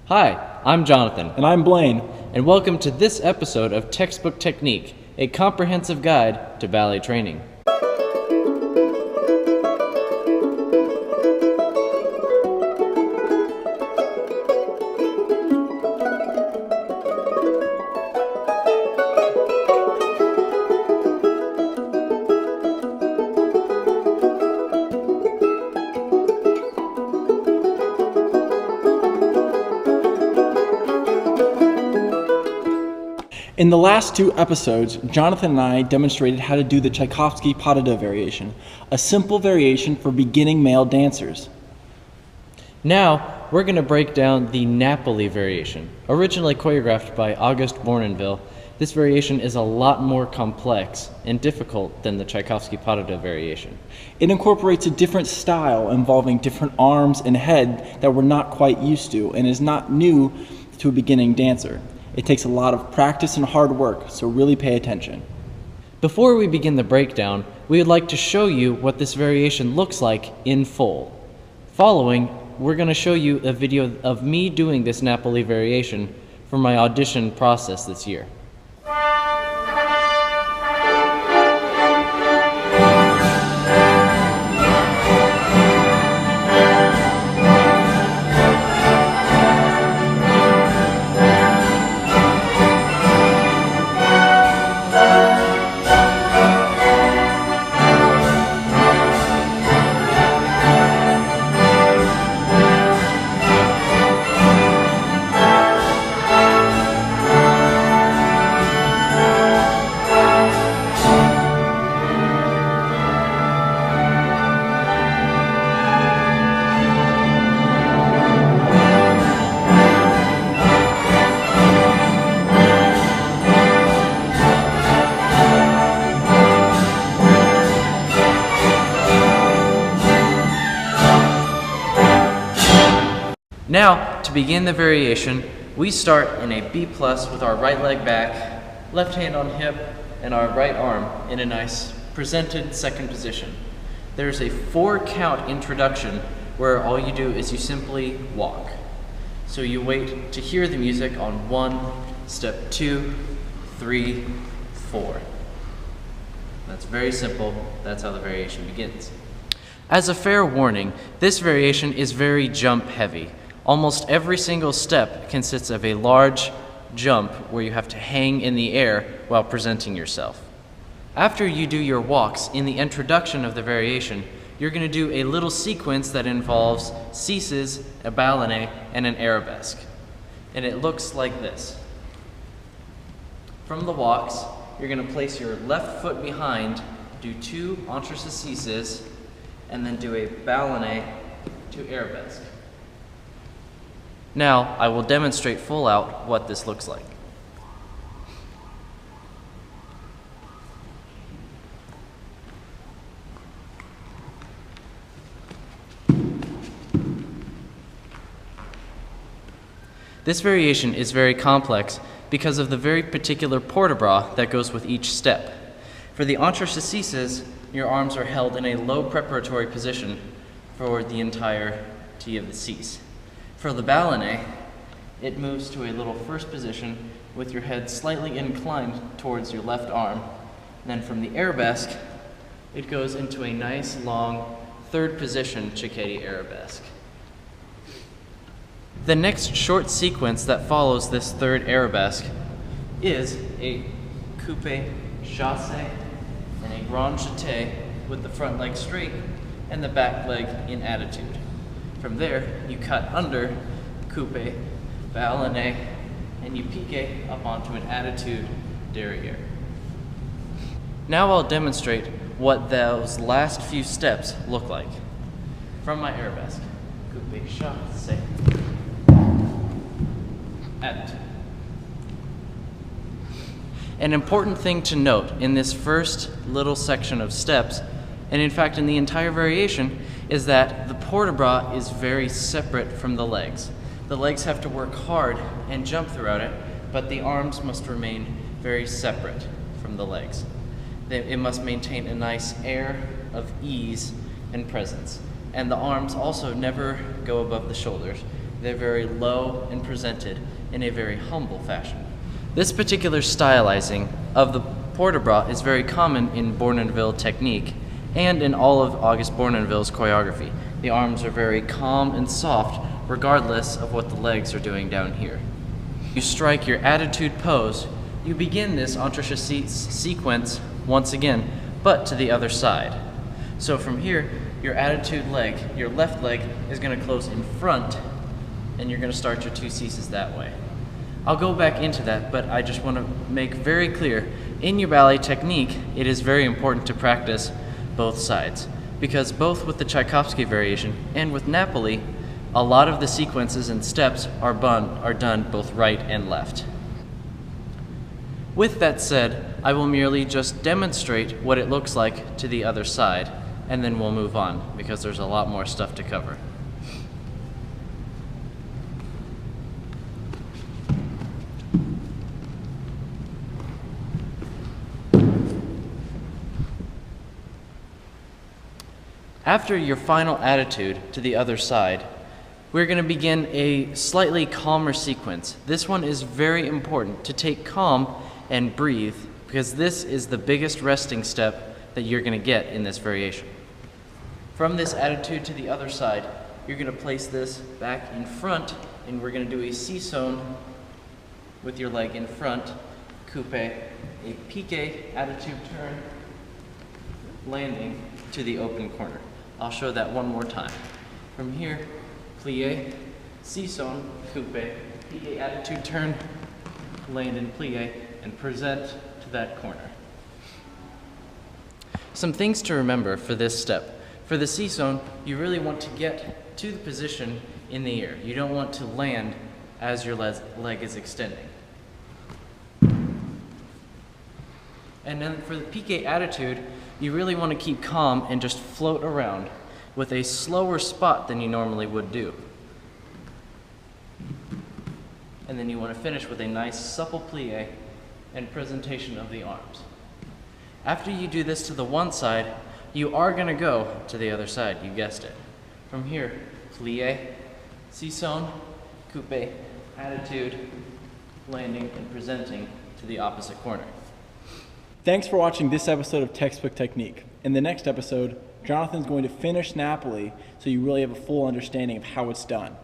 Hi, I'm Jonathan, And I'm Blaine. and welcome to this episode of Textbook Technique, a comprehensive guide to ballet training. In the last two episodes, Jonathan and I demonstrated how to do the Tchaikovsky pas de deux variation, a simple variation for beginning male dancers. Now, we're going to break down the Napoli variation. Originally choreographed by August Bournonville, this variation is a lot more complex and difficult than the Tchaikovsky pas de deux variation. It incorporates a different style involving different arms and head that we're not quite used to and is not new to a beginning dancer. It takes a lot of practice and hard work, so really pay attention. Before we begin the breakdown, we would like to show you what this variation looks like in full. Following, we're going to show you a video of me doing this Napoli variation for my audition process this year. Now, to begin the variation, we start in a B+ with our right leg back, left hand on hip, and our right arm in a nice presented second position. There's a 4-count introduction where all you do is you simply walk. So you wait to hear the music on 1, step 2, 3, 4. That's very simple. That's how the variation begins. As a fair warning, this variation is very jump heavy. Almost every single step consists of a large jump where you have to hang in the air while presenting yourself. After you do your walks, in the introduction of the variation, you're going to do a little sequence that involves ceases, a ballonnet, and an arabesque. And it looks like this. From the walks, you're going to place your left foot behind, do 2 entrecôteses, and then do a ballonnet to arabesque. Now, I will demonstrate full out what this looks like. This variation is very complex because of the very particular port de bras that goes with each step. For the entrecôteses, your arms are held in a low preparatory position for the entirety of the cease. For the ballonnet, it moves to a little first position with your head slightly inclined towards your left arm. And then from the arabesque, it goes into a nice long third position Cecchetti arabesque. The next short sequence that follows this third arabesque is a coupe chasse and a grand jeté with the front leg straight and the back leg in attitude. From there, you cut under, coupe, ballonnet, and you pique up onto an attitude derrière. Now I'll demonstrate what those last few steps look like. From my arabesque, coupe, chasse, attitude. An important thing to note in this first little section of steps, and in fact in the entire variation, is that the port de bras is very separate from the legs. The legs have to work hard and jump throughout it, but the arms must remain very separate from the legs. It must maintain a nice air of ease and presence. And the arms also never go above the shoulders. They're very low and presented in a very humble fashion. This particular stylizing of the port de bras is very common in Bournonville technique and in all of Auguste Bournonville's choreography. The arms are very calm and soft regardless of what the legs are doing down here. You strike your attitude pose. You begin this entre-chassé sequence once again, but to the other side. So from here, your attitude leg, your left leg, is going to close in front, and you're going to start your 2 ceases that way. I'll go back into that, but I just want to make very clear, in your ballet technique, it is very important to practice both sides, because both with the Tchaikovsky variation and with Napoli, a lot of the sequences and steps are done both right and left. With that said, I will merely just demonstrate what it looks like to the other side, and then we'll move on, because there's a lot more stuff to cover. After your final attitude to the other side, we're going to begin a slightly calmer sequence. This one is very important to take calm and breathe, because this is the biggest resting step that you're going to get in this variation. From this attitude to the other side, you're going to place this back in front, and we're going to do a sisson with your leg in front, coupe, a piqué attitude turn, landing to the open corner. I'll show that one more time. From here, plie, sisson, coupe, piqué attitude turn, land in plie, and present to that corner. Some things to remember for this step. For the sisson, you really want to get to the position in the air. You don't want to land as your leg is extending. And then for the piqué attitude, you really want to keep calm and just float around with a slower spot than you normally would do. And then you want to finish with a nice supple plie and presentation of the arms. After you do this to the one side, you are going to go to the other side, you guessed it. From here, plie, sisson, coupe, attitude, landing, and presenting to the opposite corner. Thanks for watching this episode of Textbook Technique. In the next episode, Jonathan's going to finish Napoli so you really have a full understanding of how it's done.